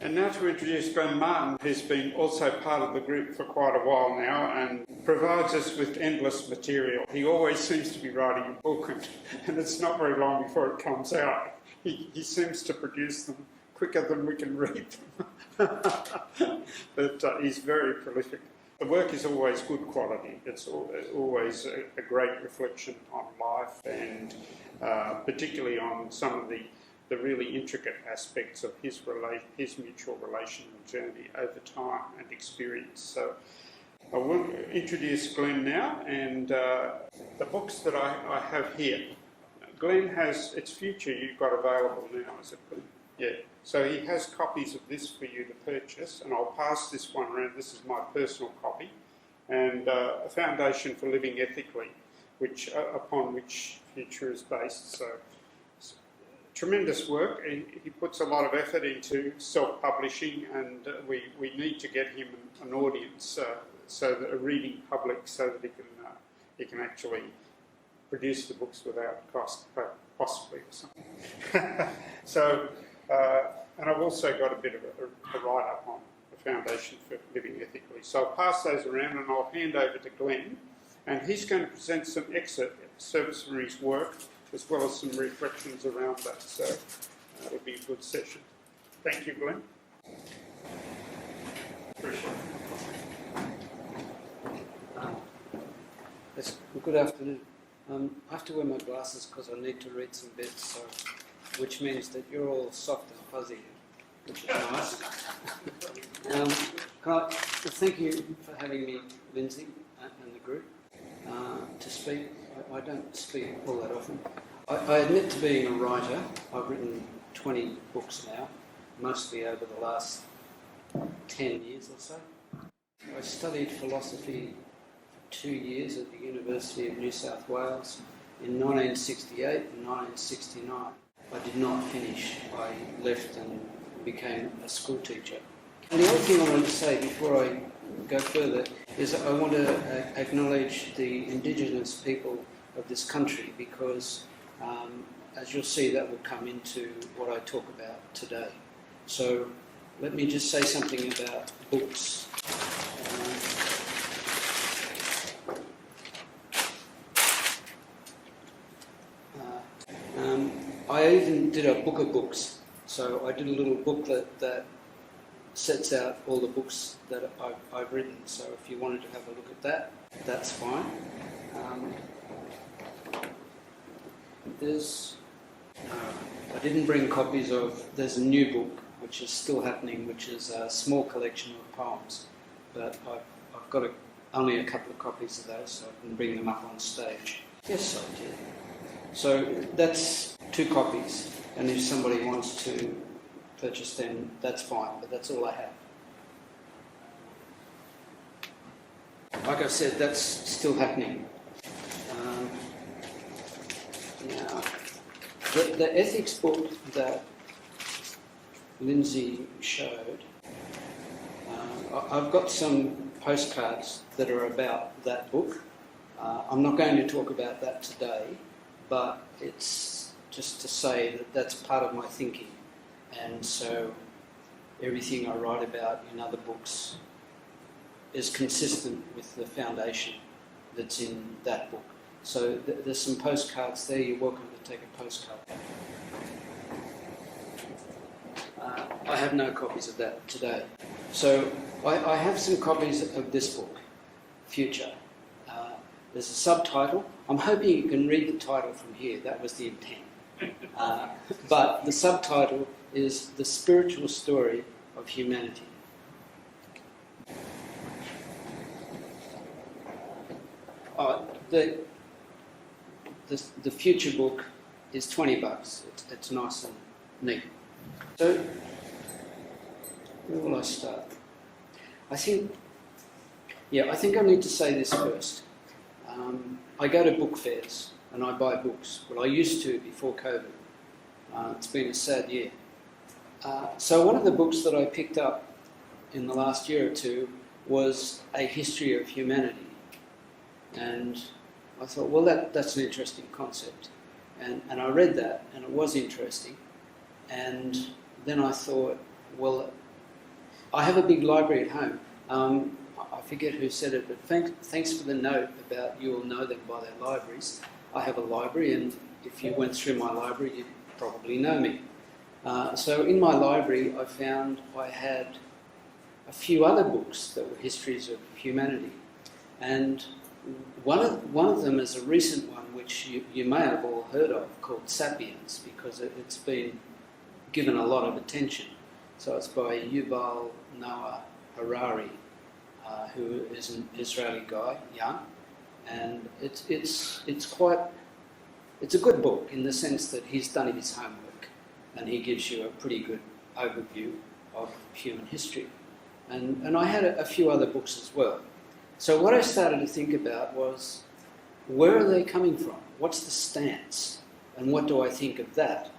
And now to introduce Glenn Martin, who's been also part of the group for quite a while now and provides us with endless material. He always seems to be writing a book, and it's not very long before it comes out. He seems to produce them quicker than we can read them. But he's very prolific. The work is always good quality. It's always a great reflection on life and particularly on some of the really intricate aspects of his mutual relational journey over time and experience. So I will introduce Glenn now, and the books that I have here. Glenn has Its Future you've got available now, is it, Glenn? Yeah. So he has copies of this for you to purchase, and I'll pass this one around. This is my personal copy, and A Foundation for Living Ethically, upon which Future is based. So tremendous work. He puts a lot of effort into self-publishing, and we need to get him an audience, so that a reading public, so that he can actually produce the books without cost, possibly, or something. So, and I've also got a bit of a write-up on the Foundation for Living Ethically. So I'll pass those around, and I'll hand over to Glenn, and he's going to present some excerpts from his work, as well as some reflections around that. So it'll be a good session. Thank you, Glenn. Appreciate it. Good afternoon. I have to wear my glasses because I need to read some bits, which means that you're all soft and fuzzy, which is nice. Thank you for having me, Lindsay, and the group, to speak. I don't speak all that often. I admit to being a writer. I've written 20 books now, mostly over the last 10 years or so. I studied philosophy for 2 years at the University of New South Wales in 1968 and 1969. I did not finish. I left and became a school teacher. And the other thing I wanted to say before I go further is I want to acknowledge the Indigenous people of this country, because as you'll see, that will come into what I talk about today. So let me just say something about books. I even did a book of books. So I did a little booklet that sets out all the books that I've written. So if you wanted to have a look at that, that's fine. I didn't bring copies of, there's a new book which is still happening, which is a small collection of poems, but I've got only a couple of copies of those, so I can bring them up on stage. Yes, I did. So that's 2 copies, and if somebody wants to purchase them, that's fine, but that's all I have. Like I said, that's still happening. Now, the ethics book that Lindsay showed, I've got some postcards that are about that book. I'm not going to talk about that today, but it's just to say that that's part of my thinking. And so everything I write about in other books is consistent with the foundation that's in that book. So there's some postcards there. You're welcome to take a postcard. I have no copies of that today. So I have some copies of this book, Future. There's a subtitle. I'm hoping you can read the title from here. That was the intent. But the subtitle is The Spiritual Story of Humanity. The Future book is $20. It's nice and neat. So, where will I start? I think I need to say this first. I go to book fairs and I buy books. Well, I used to before COVID. It's been a sad year. So one of the books that I picked up in the last year or two was A History of Humanity. And I thought, well, that's an interesting concept. And I read that, and it was interesting. And then I thought, well, I have a big library at home. I forget who said it, but thanks for the note about you will know them by their libraries. I have a library, and if you went through my library, you'd probably know me. So in my library, I found I had a few other books that were histories of humanity. And one of them is a recent one, which you may have all heard of, called Sapiens, because it's been given a lot of attention. So it's by Yuval Noah Harari, who is an Israeli guy, young, and it's a good book in the sense that he's done his homework, and he gives you a pretty good overview of human history. And I had a few other books as well. So what I started to think about was, where are they coming from? What's the stance? And what do I think of that?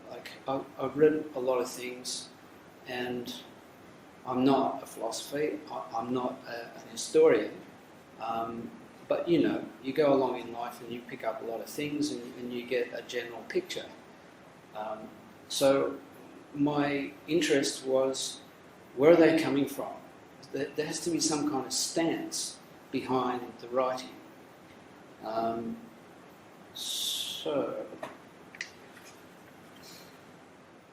Like, I've read a lot of things, and I'm not a philosopher, I'm not an historian, but you know, you go along in life and you pick up a lot of things and you get a general picture. So my interest was, where are they coming from? There has to be some kind of stance behind the writing.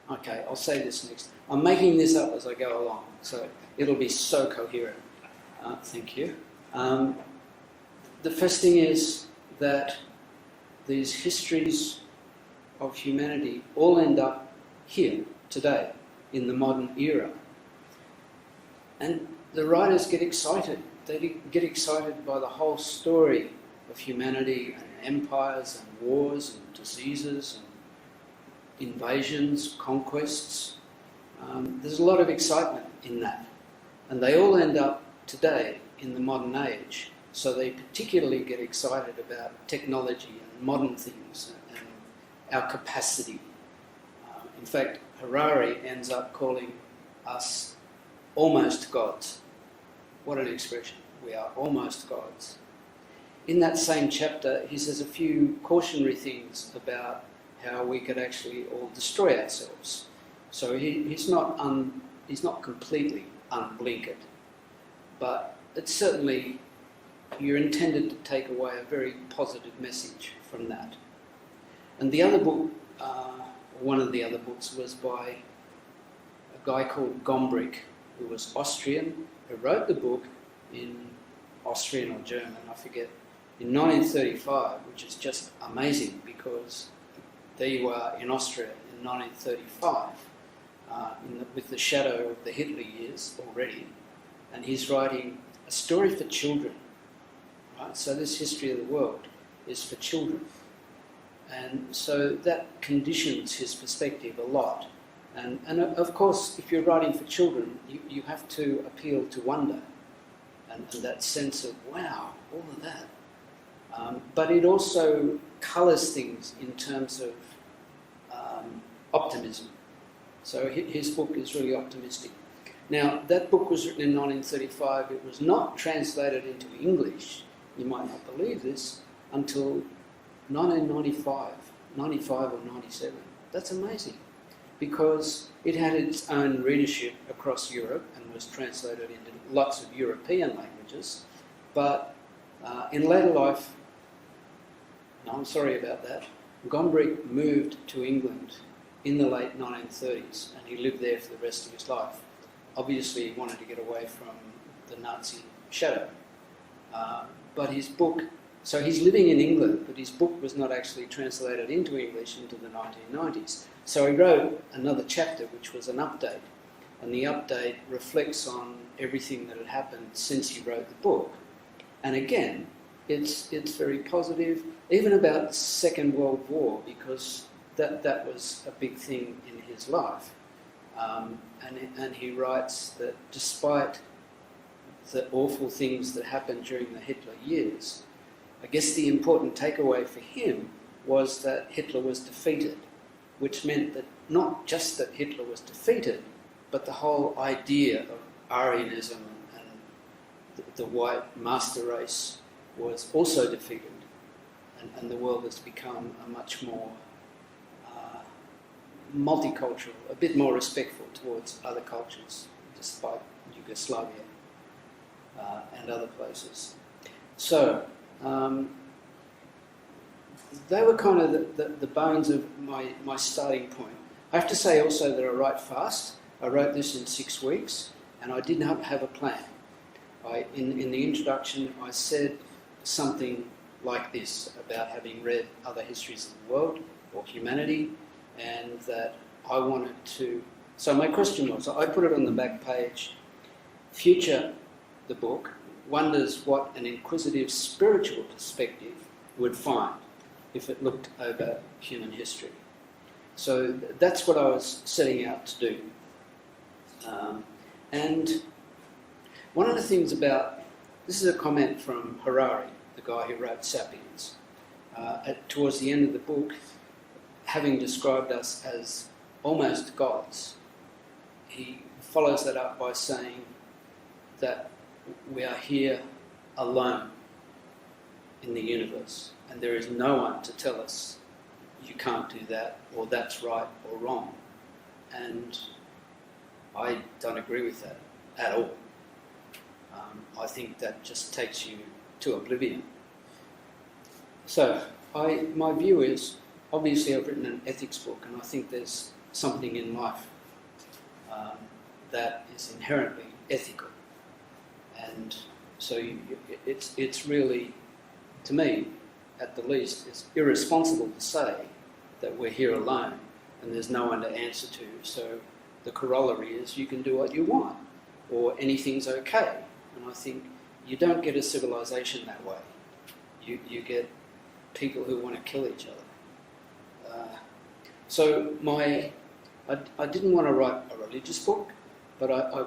Okay, I'll say this next. I'm making this up as I go along, so it'll be so coherent. Thank you. The first thing is that these histories of humanity all end up here, today, in the modern era. And the writers get excited. They get excited by the whole story of humanity and empires and wars and diseases and invasions, conquests. There's a lot of excitement in that. And they all end up today in the modern age. So they particularly get excited about technology and modern things and our capacity. In fact, Harari ends up calling us almost gods. What an expression. We are almost gods. In that same chapter, he says a few cautionary things about how we could actually all destroy ourselves. So he's not completely unblinkered, but it's certainly, you're intended to take away a very positive message from that. And the other book, one of the other books, was by a guy called Gombrich, who was Austrian, who wrote the book in Austrian or German, I forget, in 1935, which is just amazing because there you are in Austria in 1935, with the shadow of the Hitler years already, and he's writing a story for children. Right? So this history of the world is for children. And so that conditions his perspective a lot. And of course, if you're writing for children, you have to appeal to wonder and that sense of, wow, all of that. But it also colours things in terms of optimism. So his book is really optimistic. Now, that book was written in 1935. It was not translated into English, you might not believe this, until 1995, 95 or 97. That's amazing, because it had its own readership across Europe and was translated into lots of European languages. But in later life, no, I'm sorry about that, Gombrich moved to England in the late 1930s, and he lived there for the rest of his life. Obviously, he wanted to get away from the Nazi shadow. But his book, so he's living in England, but his book was not actually translated into English into the 1990s. So he wrote another chapter, which was an update, and the update reflects on everything that had happened since he wrote the book. And again, it's very positive, even about the Second World War, because that was a big thing in his life. And he writes that despite the awful things that happened during the Hitler years, I guess the important takeaway for him was that Hitler was defeated, which meant that not just that Hitler was defeated, but the whole idea of Aryanism and the white master race was also defeated, and the world has become a much more multicultural, a bit more respectful towards other cultures. despite Yugoslavia and other places. So they were kind of the bones of my starting point. I have to say also that I write fast. I wrote this in 6 weeks, and I didn't have a plan. In the introduction, I said something like this about having read other histories of the world or humanity, and that I wanted to... So my question was, I put it on the back page, Future, the book, wonders what an inquisitive spiritual perspective would find if it looked over human history. So that's what I was setting out to do. And one of the things about... This is a comment from Harari, the guy who wrote Sapiens. Towards the end of the book, having described us as almost gods, he follows that up by saying that we are here alone in the universe, and there is no one to tell us you can't do that, or that's right or wrong. And I don't agree with that at all. I think that just takes you to oblivion. So my view is, obviously I've written an ethics book, and I think there's something in life that is inherently ethical. And so it's really, to me, at the least, it's irresponsible to say that we're here alone and there's no one to answer to. So the corollary is you can do what you want, or anything's okay. And I think you don't get a civilization that way. You get people who want to kill each other. So I didn't want to write a religious book, but I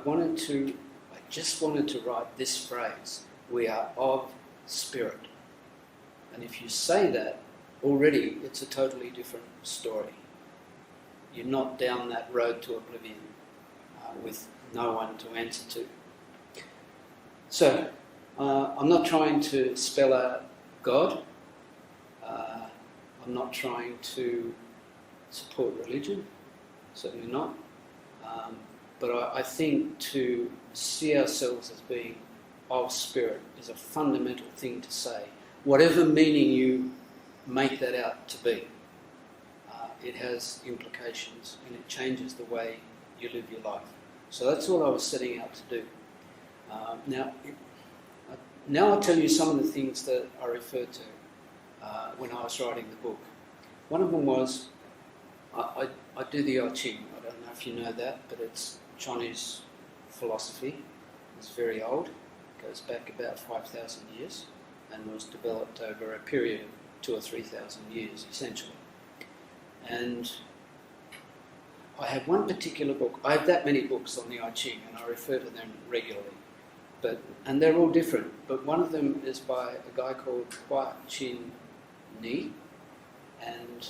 just wanted to write this phrase: we are of spirit. And if you say that, already it's a totally different story. You're not down that road to oblivion with no one to answer to. So, I'm not trying to spell out God. I'm not trying to support religion, certainly not. But I think to see ourselves as being of spirit is a fundamental thing to say. Whatever meaning you make that out to be, it has implications, and it changes the way you live your life. So that's all I was setting out to do. Now I'll tell you some of the things that I referred to when I was writing the book. One of them was, I do the I Ching. I don't know if you know that, but it's Chinese philosophy. It's very old. It goes back about 5,000 years and was developed over a period of 2,000 or 3,000 years, essentially. And I have one particular book. I have that many books on the I Ching, and I refer to them regularly. And they're all different. But one of them is by a guy called Hua Chin Ni, and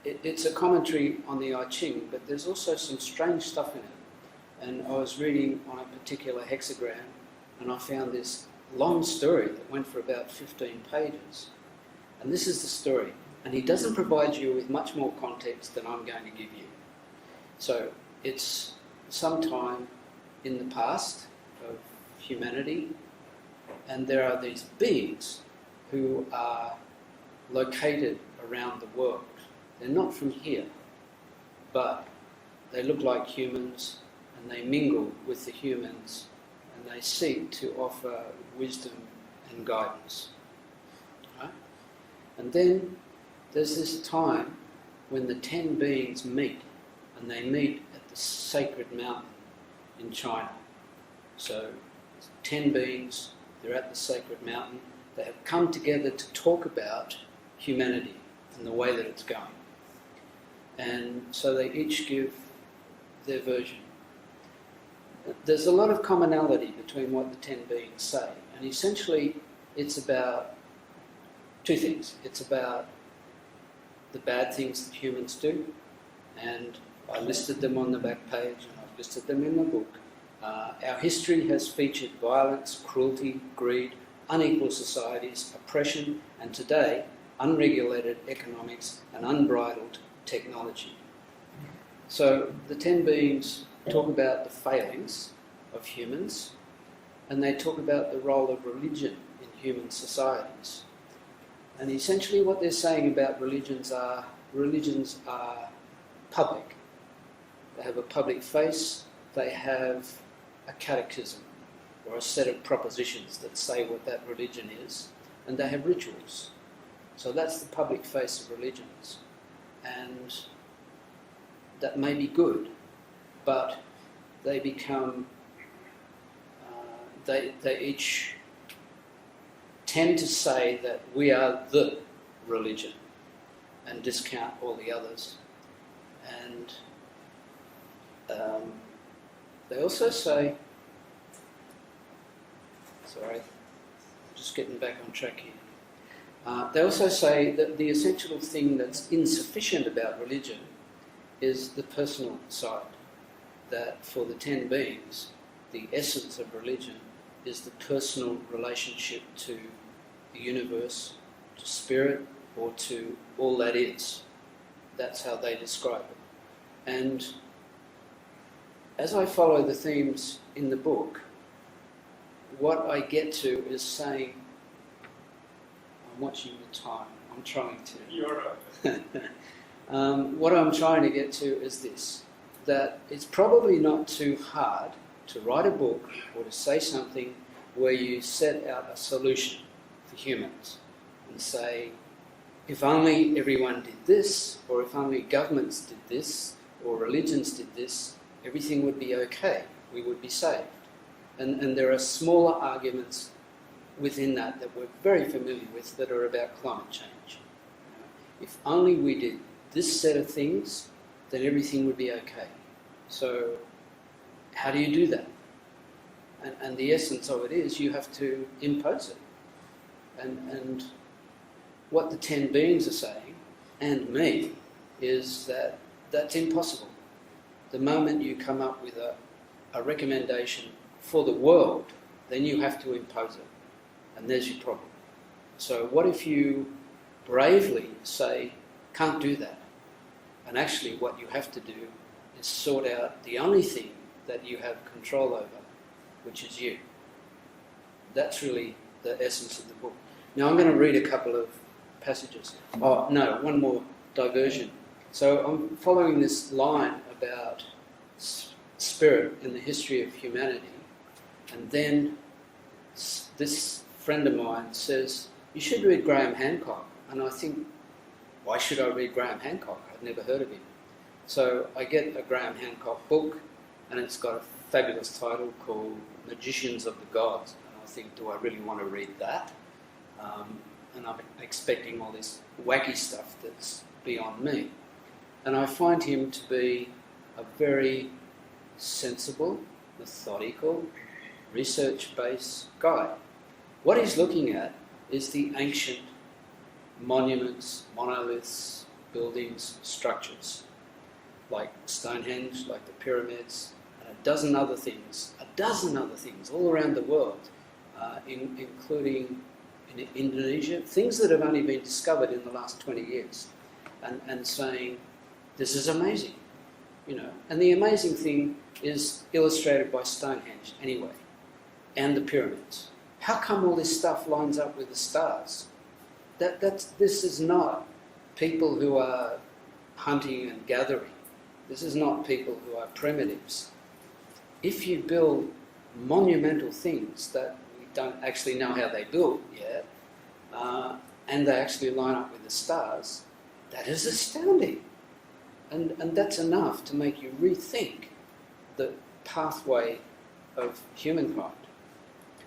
it's a commentary on the I Ching, but there's also some strange stuff in it. And I was reading on a particular hexagram, and I found this long story that went for about 15 pages. And this is the story. And he doesn't provide you with much more context than I'm going to give you. So it's sometime in the past of humanity, and there are these beings who are located around the world. They're not from here, but they look like humans, and they mingle with the humans, and they seek to offer wisdom and guidance. Right? And then there's this time when the 10 beings meet, and they meet at the sacred mountain in China. So 10 beings, they're at the sacred mountain. They have come together to talk about humanity and the way that it's going. And so they each give their version. There's a lot of commonality between what the 10 beings say, and essentially it's about two things. It's about the bad things that humans do, and I listed them on the back page, and I've listed them in the book. Our history has featured violence, cruelty, greed, unequal societies, oppression, and today, unregulated economics and unbridled technology. So the 10 beings talk about the failings of humans, and they talk about the role of religion in human societies. And essentially what they're saying about religions are public. They have a public face, they have a catechism, or a set of propositions that say what that religion is, and they have rituals. So that's the public face of religions. And that may be good, but they become, they each tend to say that we are the religion and discount all the others. And they also say, sorry, just getting back on track here. They also say that the essential thing that's insufficient about religion is the personal side. That for the 10 beings, the essence of religion is the personal relationship to the universe, to spirit, or to all that is. That's how they describe it. And as I follow the themes in the book, what I get to is saying, I'm watching the time, I'm trying to. You're right. What I'm trying to get to is this, that it's probably not too hard to write a book or to say something where you set out a solution for humans and say, if only everyone did this, or if only governments did this, or religions did this, everything would be okay, we would be saved. And there are smaller arguments within that we're very familiar with that are about climate change. If only we did this set of things, then everything would be okay. So how do you do that? And the essence of it is you have to impose it. And what the 10 beings are saying, and me, is that that's impossible. The moment you come up with a recommendation for the world, then you have to impose it. And there's your problem. So what if you bravely say, can't do that? And actually what you have to do is sort out the only thing that you have control over, which is you. That's really the essence of the book. Now I'm going to read a couple of passages. Oh, no, one more diversion. So I'm following this line about spirit in the history of humanity, and then this friend of mine says, you should read Graham Hancock. And I think, why should I read Graham Hancock? I've never heard of him. So I get a Graham Hancock book, and it's got a fabulous title called Magicians of the Gods. And I think, do I really want to read that? And I'm expecting all this wacky stuff that's beyond me. And I find him to be a very sensible, methodical, research-based guy. What he's looking at is the ancient monuments, monoliths, buildings, structures, like Stonehenge, like the pyramids, and a dozen other things all around the world, including in Indonesia, things that have only been discovered in the last 20 years, and saying, this is amazing, you know. And the amazing thing is illustrated by Stonehenge anyway, and the pyramids. How come all this stuff lines up with the stars? This is not people who are hunting and gathering. This is not people who are primitives. If you build monumental things that we don't actually know how they built yet, and they actually line up with the stars, that is astounding. And that's enough to make you rethink the pathway of humankind.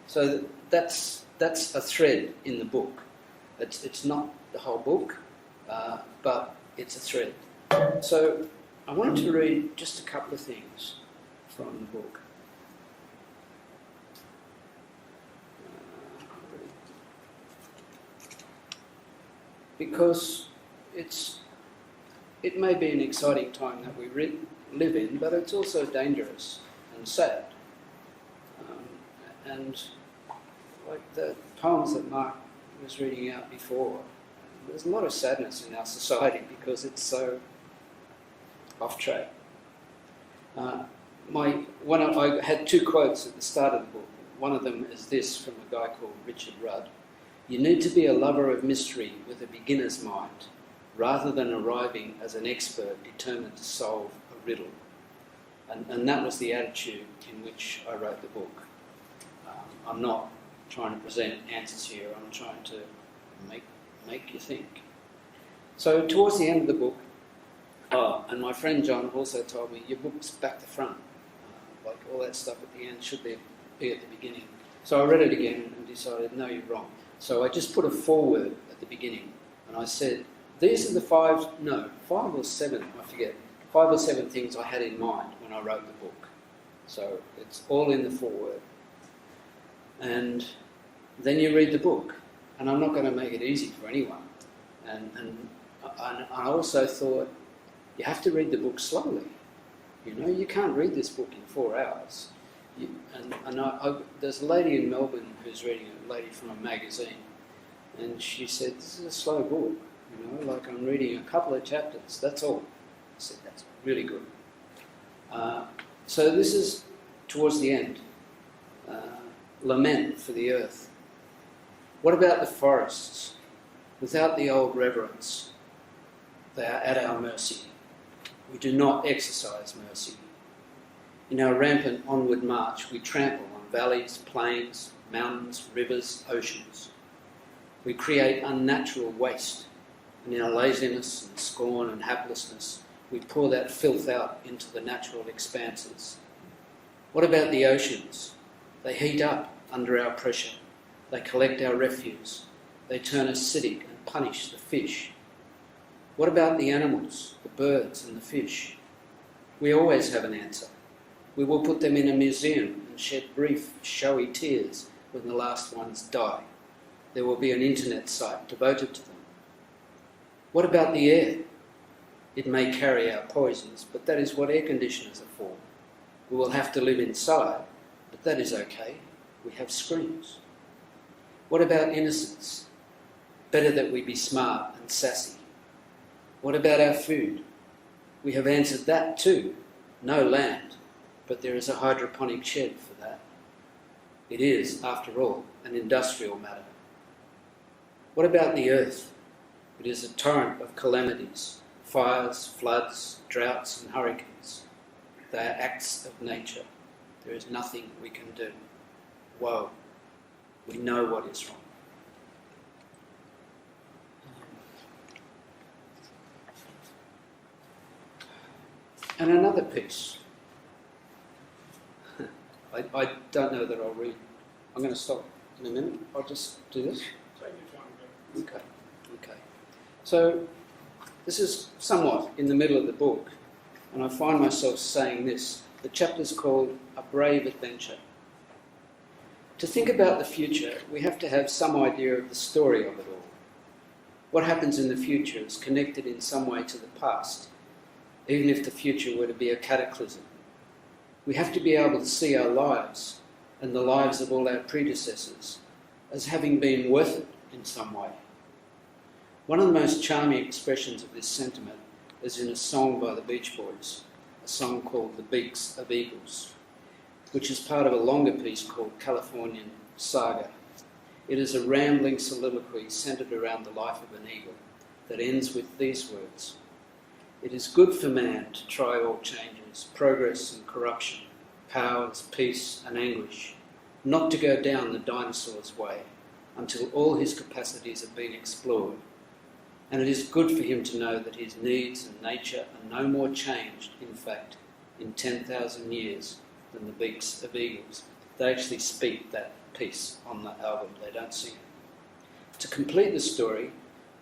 So that's a thread in the book. It's not the whole book, but it's a thread. So I wanted to read just a couple of things from the book. Because it may be an exciting time that we live in, but it's also dangerous and sad. And like the poems that Mark was reading out before, there's a lot of sadness in our society because it's so off track. I had two quotes at the start of the book. One of them is this from a guy called Richard Rudd. You need to be a lover of mystery with a beginner's mind, rather than arriving as an expert determined to solve a riddle. And that was the attitude in which I wrote the book. I'm not trying to present answers here, I'm trying to make you think. So towards the end of the book, and my friend John also told me, your book's back to front. Like all that stuff at the end should be at the beginning. So I read it again and decided, no, you're wrong. So I just put a foreword at the beginning, and I said, these are the 5 or 7, I forget, 5 or 7 things I had in mind when I wrote the book. So it's all in the foreword. And then you read the book, and I'm not going to make it easy for anyone. And I also thought, you have to read the book slowly. You know, you can't read this book in 4 hours. There's a lady in Melbourne who's reading it, a lady from a magazine, and she said, this is a slow book, you know, like I'm reading a couple of chapters, that's all. I said, that's really good. So this is towards the end. Lament for the earth. What about the forests? Without the old reverence, they are at our mercy. We do not exercise mercy. In our rampant onward march, we trample on valleys, plains, mountains, rivers, oceans. We create unnatural waste, and in our laziness and scorn and haplessness, we pour that filth out into the natural expanses. What about the oceans? They heat up under our pressure. They collect our refuse. They turn acidic and punish the fish. What about the animals, the birds and the fish? We always have an answer. We will put them in a museum and shed brief, showy tears when the last ones die. There will be an internet site devoted to them. What about the air? It may carry our poisons, but that is what air conditioners are for. We will have to live inside, but that is okay. We have screens. What about innocence? Better that we be smart and sassy. What about our food? We have answered that too. No land, but there is a hydroponic shed for that. It is, after all, an industrial matter. What about the earth? It is a torrent of calamities, fires, floods, droughts and hurricanes. They are acts of nature. There is nothing we can do. Woe, we know what is wrong. And another piece. I don't know that I'll read. I'm going to stop in a minute. I'll just do this. Okay. So this is somewhat in the middle of the book, and I find myself saying this. The chapter's called A Brave Adventure. To think about the future, we have to have some idea of the story of it all. What happens in the future is connected in some way to the past, even if the future were to be a cataclysm. We have to be able to see our lives and the lives of all our predecessors as having been worth it in some way. One of the most charming expressions of this sentiment is in a song by the Beach Boys, a song called The Beaks of Eagles, which is part of a longer piece called Californian Saga. It is a rambling soliloquy centred around the life of an eagle that ends with these words: "It is good for man to try all changes, progress and corruption, powers, peace and anguish, not to go down the dinosaur's way until all his capacities have been explored. And it is good for him to know that his needs and nature are no more changed, in fact, in 10,000 years than the beaks of eagles." They actually speak that piece on the album, they don't sing it. To complete the story,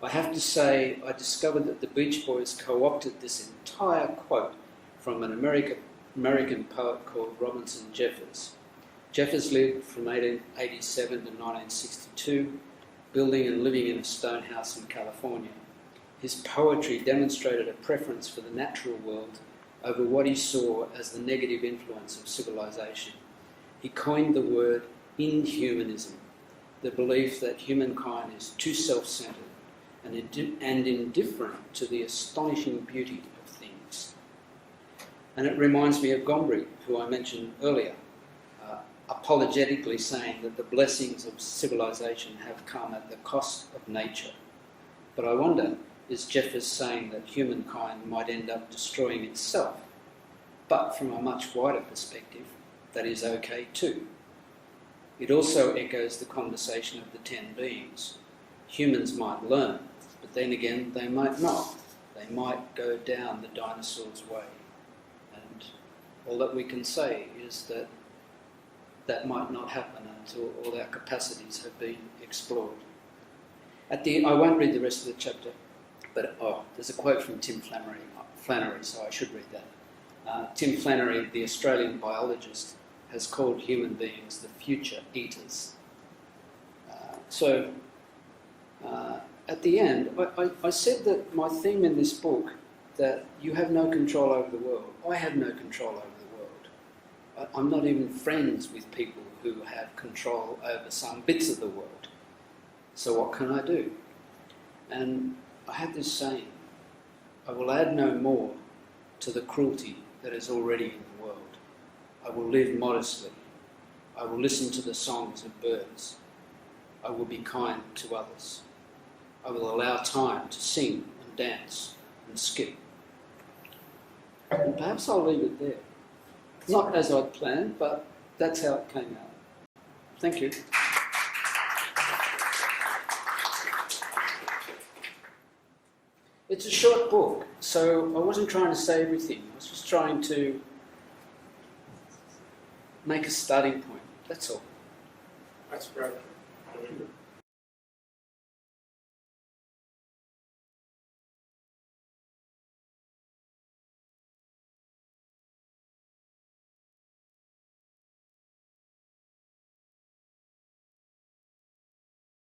I have to say I discovered that the Beach Boys co-opted this entire quote from an American poet called Robinson Jeffers. Jeffers lived from 1887 to 1962, building and living in a stone house in California. His poetry demonstrated a preference for the natural world over what he saw as the negative influence of civilization. He coined the word inhumanism, the belief that humankind is too self-centred and indifferent to the astonishing beauty of things. And it reminds me of Gombrich, who I mentioned earlier, apologetically saying that the blessings of civilization have come at the cost of nature. But I wonder, is Jeffers saying that humankind might end up destroying itself? But from a much wider perspective, that is okay too. It also echoes the conversation of the 10 beings. Humans might learn, but then again, they might not. They might go down the dinosaur's way. And all that we can say is that that might not happen until all our capacities have been explored. I won't read the rest of the chapter, but there's a quote from Tim Flannery, so I should read that. Tim Flannery, the Australian biologist, has called human beings the future eaters. At the end, I said that my theme in this book, that you have no control over the world. I have no control over the world. I'm not even friends with people who have control over some bits of the world. So what can I do? And I have this saying, I will add no more to the cruelty that is already in the world. I will live modestly. I will listen to the songs of birds. I will be kind to others. I will allow time to sing and dance and skip. And perhaps I'll leave it there. Not as I'd planned, but that's how it came out. Thank you. It's a short book, so I wasn't trying to say everything. I was just trying to make a starting point. That's all. That's great. Very good.